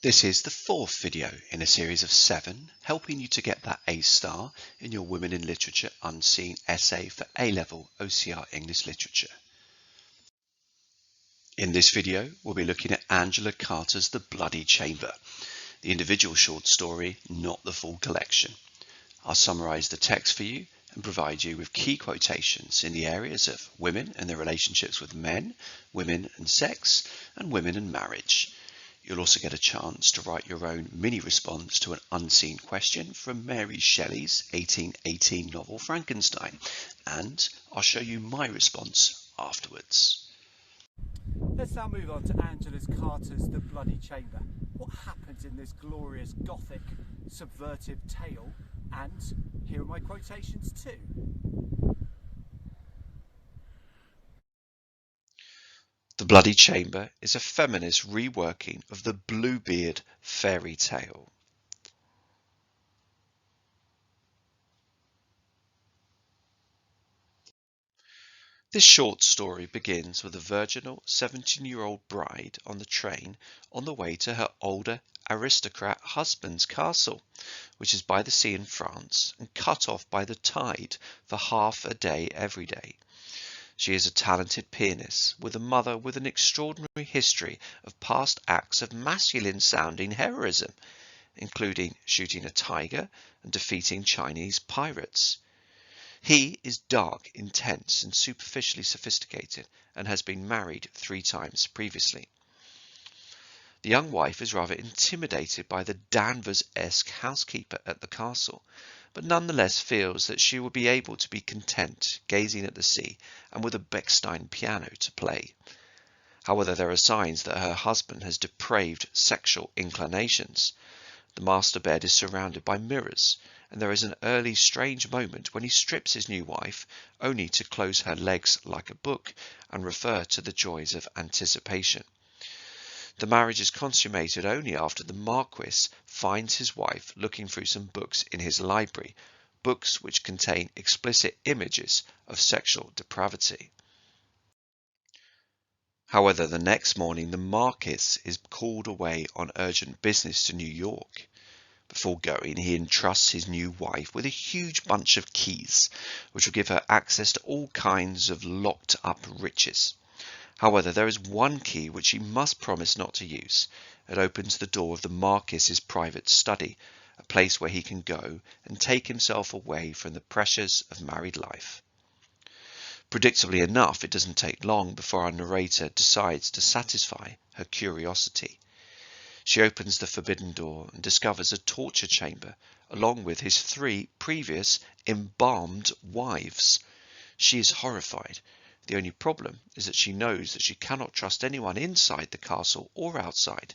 This is the fourth video in a series of 7, helping you to get that A star in your Women in Literature Unseen essay for A Level OCR English Literature. In this video, we'll be looking at Angela Carter's The Bloody Chamber, the individual short story, not the full collection. I'll summarise the text for you and provide you with key quotations in the areas of women and their relationships with men, women and sex, and women and marriage. You'll also get a chance to write your own mini response to an unseen question from Mary Shelley's 1818 novel Frankenstein, and I'll show you my response afterwards. Let's now move on to Angela Carter's The Bloody Chamber. What happens in this glorious Gothic subvertive tale? And here are my quotations too. The Bloody Chamber is a feminist reworking of the Bluebeard fairy tale. This short story begins with a virginal 17-year-old bride on the train on the way to her older aristocrat husband's castle, which is by the sea in France and cut off by the tide for half a day every day. She is a talented pianist with a mother with an extraordinary history of past acts of masculine-sounding heroism, including shooting a tiger and defeating Chinese pirates. He is dark, intense, and superficially sophisticated, and has been married 3 times previously. The young wife is rather intimidated by the Danvers-esque housekeeper at the castle, but nonetheless feels that she will be able to be content gazing at the sea and with a Bechstein piano to play. However, there are signs that her husband has depraved sexual inclinations. The master bed is surrounded by mirrors, and there is an early strange moment when he strips his new wife, only to close her legs like a book and refer to the joys of anticipation. The marriage is consummated only after the Marquis finds his wife looking through some books in his library, books which contain explicit images of sexual depravity. However, the next morning the Marquis is called away on urgent business to New York. Before going, he entrusts his new wife with a huge bunch of keys, which will give her access to all kinds of locked-up riches. However, there is one key which he must promise not to use. It opens the door of the Marquis's private study, a place where he can go and take himself away from the pressures of married life. Predictably enough, it doesn't take long before our narrator decides to satisfy her curiosity. She opens the forbidden door and discovers a torture chamber, along with his 3 previous embalmed wives. She is horrified. The only problem is that she knows that she cannot trust anyone inside the castle or outside.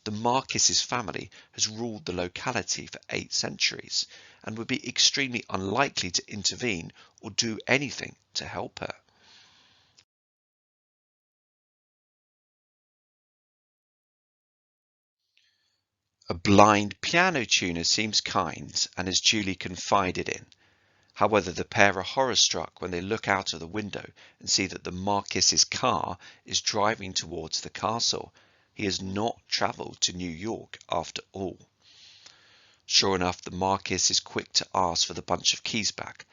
The Marquis's family has ruled the locality for 8 centuries and would be extremely unlikely to intervene or do anything to help her. A blind piano tuner seems kind and is duly confided in. However, the pair are horror-struck when they look out of the window and see that the Marquis's car is driving towards the castle. He has not travelled to New York after all. Sure enough, the Marquis is quick to ask for the bunch of keys back.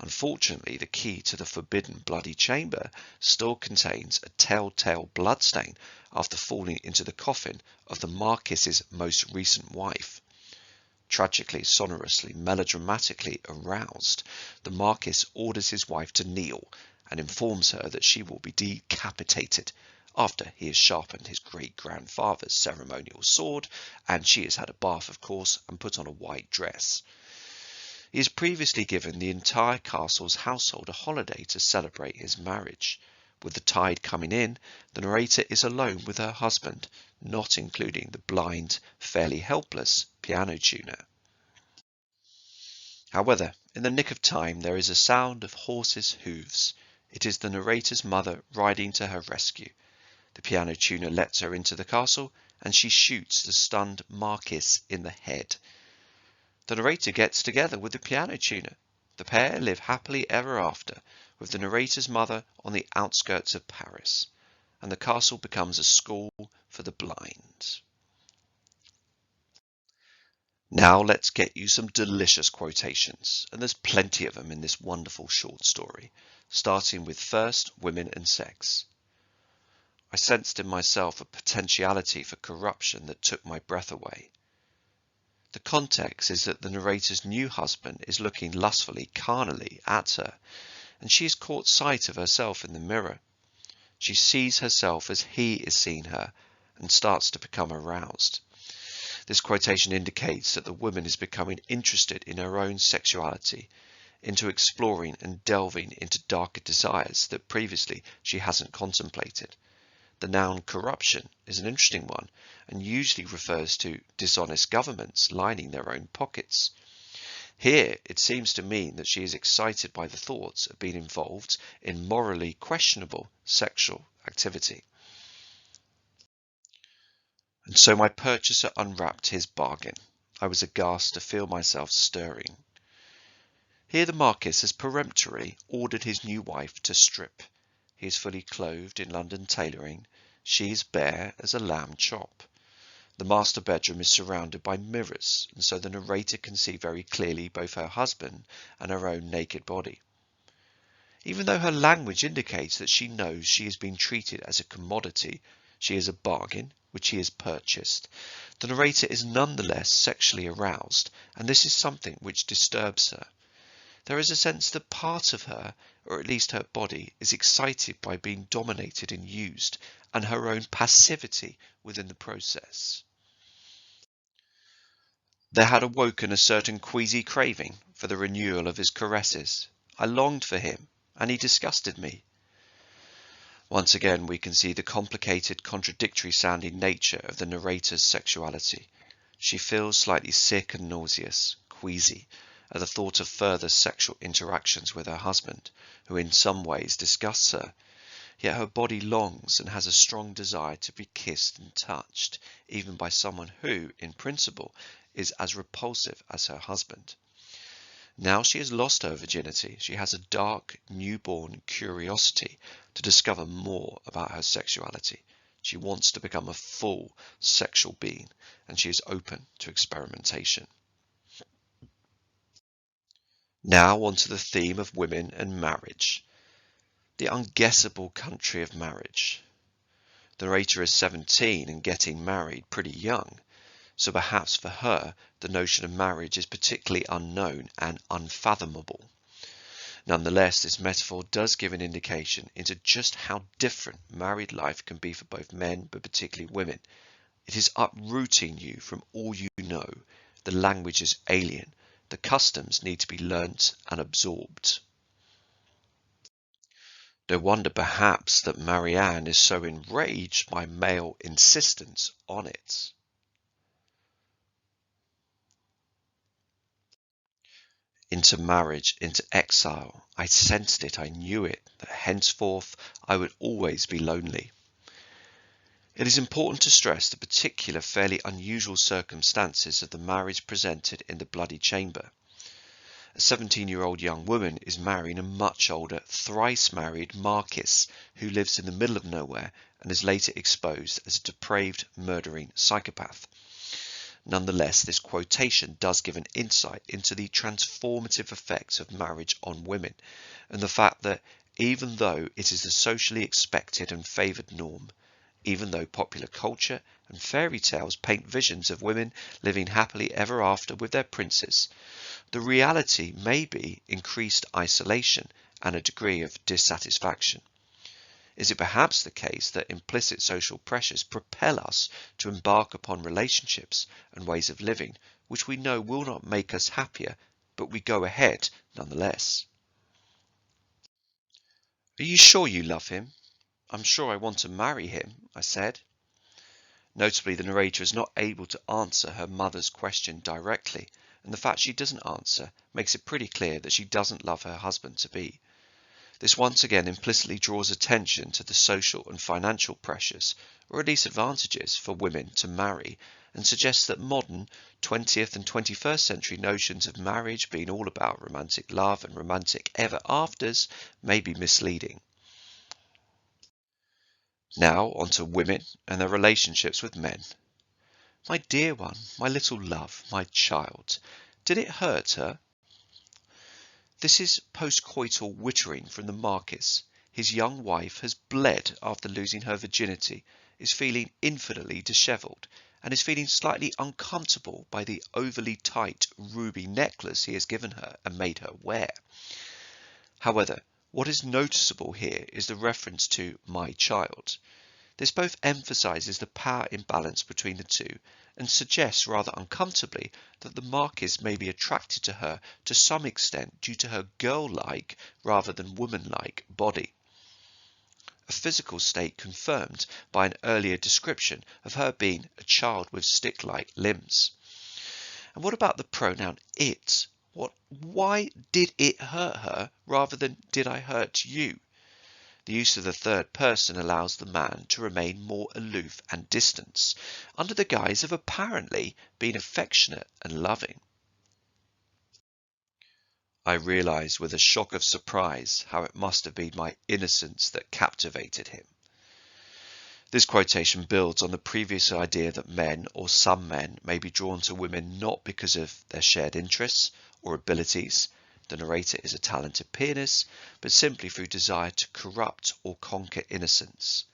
Unfortunately, the key to the forbidden bloody chamber still contains a telltale bloodstain after falling into the coffin of the Marquis's most recent wife. Tragically, sonorously, melodramatically aroused, the Marquis orders his wife to kneel and informs her that she will be decapitated after he has sharpened his great-grandfather's ceremonial sword, and she has had a bath, of course, and put on a white dress. He has previously given the entire castle's household a holiday to celebrate his marriage. With the tide coming in, the narrator is alone with her husband, not including the blind, fairly helpless piano tuner. However, in the nick of time, there is a sound of horses' hooves. It is the narrator's mother riding to her rescue. The piano tuner lets her into the castle, and she shoots the stunned Marquis in the head. The narrator gets together with the piano tuner. The pair live happily ever after, with the narrator's mother on the outskirts of Paris, and the castle becomes a school for the blind. Now let's get you some delicious quotations, and there's plenty of them in this wonderful short story, starting with first, women and sex. I sensed in myself a potentiality for corruption that took my breath away. The context is that the narrator's new husband is looking lustfully, carnally at her, and she has caught sight of herself in the mirror. She sees herself as he is seeing her and starts to become aroused. This quotation indicates that the woman is becoming interested in her own sexuality, into exploring and delving into darker desires that previously she hasn't contemplated. The noun corruption is an interesting one and usually refers to dishonest governments lining their own pockets. Here, it seems to mean that she is excited by the thoughts of being involved in morally questionable sexual activity. And so my purchaser unwrapped his bargain. I was aghast to feel myself stirring. Here the Marquis has peremptorily ordered his new wife to strip. He is fully clothed in London tailoring. She is bare as a lamb chop. The master bedroom is surrounded by mirrors, and so the narrator can see very clearly both her husband and her own naked body. Even though her language indicates that she knows she is being treated as a commodity, she is a bargain, which he has purchased, the narrator is nonetheless sexually aroused, and this is something which disturbs her. There is a sense that part of her, or at least her body, is excited by being dominated and used, and her own passivity within the process. There had awoken a certain queasy craving for the renewal of his caresses. I longed for him, and he disgusted me. Once again we can see the complicated, contradictory-sounding nature of the narrator's sexuality. She feels slightly sick and nauseous, queasy, at the thought of further sexual interactions with her husband, who in some ways disgusts her. Yet her body longs and has a strong desire to be kissed and touched, even by someone who, in principle, is as repulsive as her husband. Now she has lost her virginity, she has a dark, newborn curiosity to discover more about her sexuality. She wants to become a full sexual being, and she is open to experimentation. Now onto the theme of women and marriage. The unguessable country of marriage. The narrator is 17 and getting married pretty young, so perhaps for her the notion of marriage is particularly unknown and unfathomable. Nonetheless, this metaphor does give an indication into just how different married life can be for both men, but particularly women. It is uprooting you from all you know. The language is alien. The customs need to be learnt and absorbed. No wonder perhaps that Marianne is so enraged by male insistence on it. Into marriage, into exile, I sensed it, I knew it, that henceforth I would always be lonely. It is important to stress the particular fairly unusual circumstances of the marriage presented in the Bloody Chamber. A 17-year-old young woman is marrying a much older, thrice-married Marquis who lives in the middle of nowhere and is later exposed as a depraved, murdering psychopath. Nonetheless, this quotation does give an insight into the transformative effects of marriage on women, and the fact that even though it is the socially expected and favoured norm, even though popular culture and fairy tales paint visions of women living happily ever after with their princes, the reality may be increased isolation and a degree of dissatisfaction. Is it perhaps the case that implicit social pressures propel us to embark upon relationships and ways of living which we know will not make us happier, but we go ahead nonetheless? Are you sure you love him? I'm sure I want to marry him, I said. Notably, the narrator is not able to answer her mother's question directly, and the fact she doesn't answer makes it pretty clear that she doesn't love her husband-to-be. This once again implicitly draws attention to the social and financial pressures, or at least advantages, for women to marry, and suggests that modern 20th and 21st century notions of marriage being all about romantic love and romantic ever-afters may be misleading. Now on to women and their relationships with men. My dear one, my little love, my child, did it hurt her? This is postcoital wittering from the Marquis. His young wife has bled after losing her virginity, is feeling infinitely dishevelled, and is feeling slightly uncomfortable by the overly tight ruby necklace he has given her and made her wear. However, what is noticeable here is the reference to my child. This both emphasises the power imbalance between the two and suggests rather uncomfortably that the Marquis may be attracted to her to some extent due to her girl-like rather than woman-like body. A physical state confirmed by an earlier description of her being a child with stick-like limbs. And what about the pronoun it? Why did it hurt her rather than did I hurt you? The use of the third person allows the man to remain more aloof and distant, under the guise of apparently being affectionate and loving. I realised with a shock of surprise how it must have been my innocence that captivated him. This quotation builds on the previous idea that men, or some men, may be drawn to women not because of their shared interests or abilities, the narrator is a talented pianist, but simply through desire to corrupt or conquer innocence.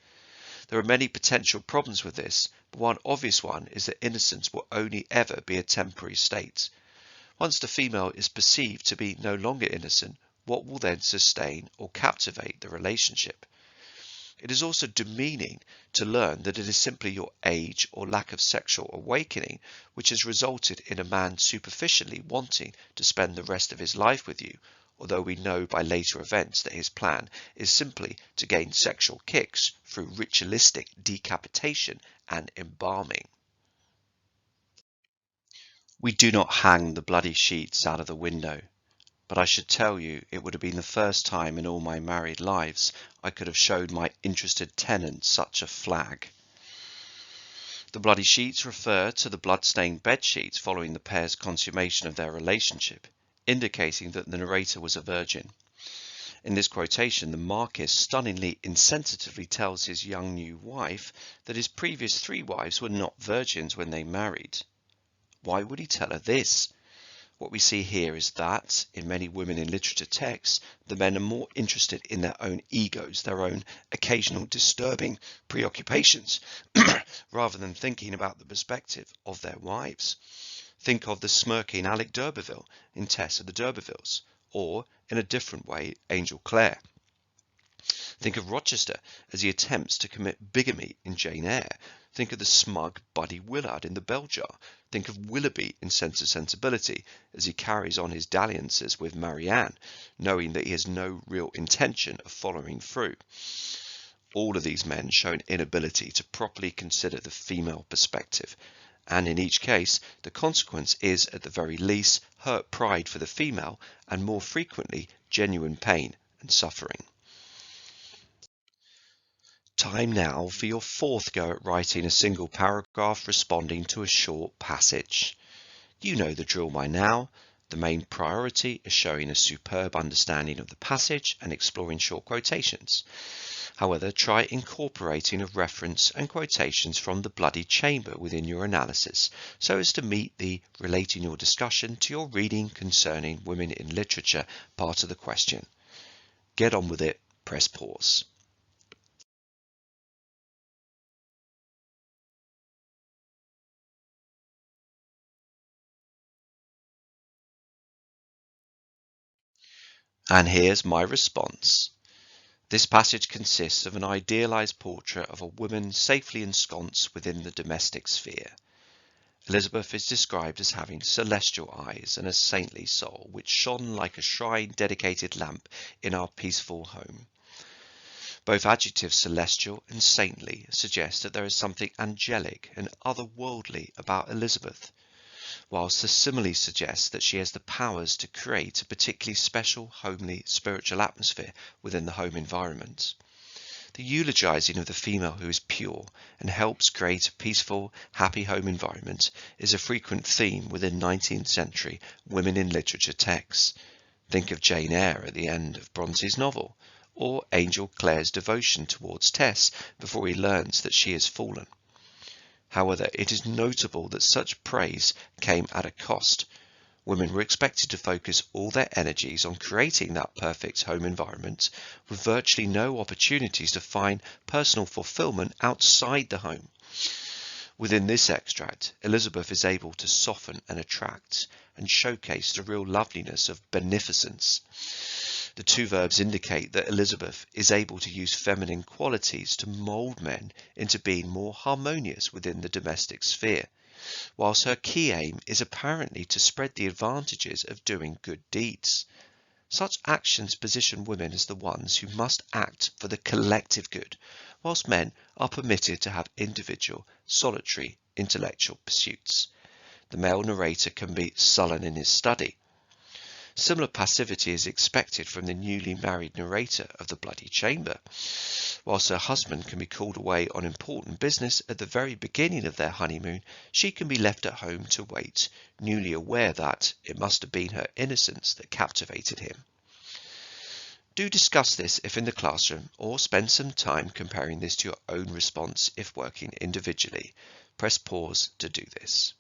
There are many potential problems with this, but one obvious one is that innocence will only ever be a temporary state. Once the female is perceived to be no longer innocent, what will then sustain or captivate the relationship? It is also demeaning to learn that it is simply your age or lack of sexual awakening which has resulted in a man superficially wanting to spend the rest of his life with you, although we know by later events that his plan is simply to gain sexual kicks through ritualistic decapitation and embalming. We do not hang the bloody sheets out of the window. But I should tell you it would have been the first time in all my married lives I could have showed my interested tenant such a flag. The bloody sheets refer to the blood-stained bed sheets following the pair's consummation of their relationship, indicating that the narrator was a virgin. In this quotation, the Marquis stunningly insensitively tells his young new wife that his previous 3 wives were not virgins when they married. Why would he tell her this? What we see here is that, in many women in literature texts, the men are more interested in their own egos, their own occasional disturbing preoccupations, rather than thinking about the perspective of their wives. Think of the smirking Alec d'Urberville in Tess of the d'Urbervilles, or, in a different way, Angel Clare. Think of Rochester as he attempts to commit bigamy in Jane Eyre. Think of the smug Buddy Willard in The Bell Jar. Think of Willoughby in Sense and Sensibility as he carries on his dalliances with Marianne, knowing that he has no real intention of following through. All of these men show an inability to properly consider the female perspective, and in each case the consequence is, at the very least, hurt pride for the female and more frequently genuine pain and suffering. Time now for your 4th go at writing a single paragraph responding to a short passage. You know the drill by now. The main priority is showing a superb understanding of the passage and exploring short quotations. However, try incorporating a reference and quotations from the bloody chamber within your analysis so as to meet the relating your discussion to your reading concerning women in literature part of the question. Get on with it, press pause. And here's my response. This passage consists of an idealized portrait of a woman safely ensconced within the domestic sphere. Elizabeth is described as having celestial eyes and a saintly soul, which shone like a shrine-dedicated lamp in our peaceful home. Both adjectives celestial and saintly suggest that there is something angelic and otherworldly about Elizabeth, whilst the simile suggests that she has the powers to create a particularly special, homely, spiritual atmosphere within the home environment. The eulogizing of the female who is pure and helps create a peaceful, happy home environment is a frequent theme within 19th century women in literature texts. Think of Jane Eyre at the end of Bronte's novel, or Angel Clare's devotion towards Tess before he learns that she has fallen. However, it is notable that such praise came at a cost. Women were expected to focus all their energies on creating that perfect home environment, with virtually no opportunities to find personal fulfillment outside the home. Within this extract, Elizabeth is able to soften and attract and showcase the real loveliness of beneficence. The two verbs indicate that Elizabeth is able to use feminine qualities to mould men into being more harmonious within the domestic sphere, whilst her key aim is apparently to spread the advantages of doing good deeds. Such actions position women as the ones who must act for the collective good, whilst men are permitted to have individual, solitary, intellectual pursuits. The male narrator can be sullen in his study. Similar passivity is expected from the newly married narrator of The Bloody Chamber. Whilst her husband can be called away on important business at the very beginning of their honeymoon, she can be left at home to wait, newly aware that it must have been her innocence that captivated him. Do discuss this if in the classroom, or spend some time comparing this to your own response if working individually. Press pause to do this.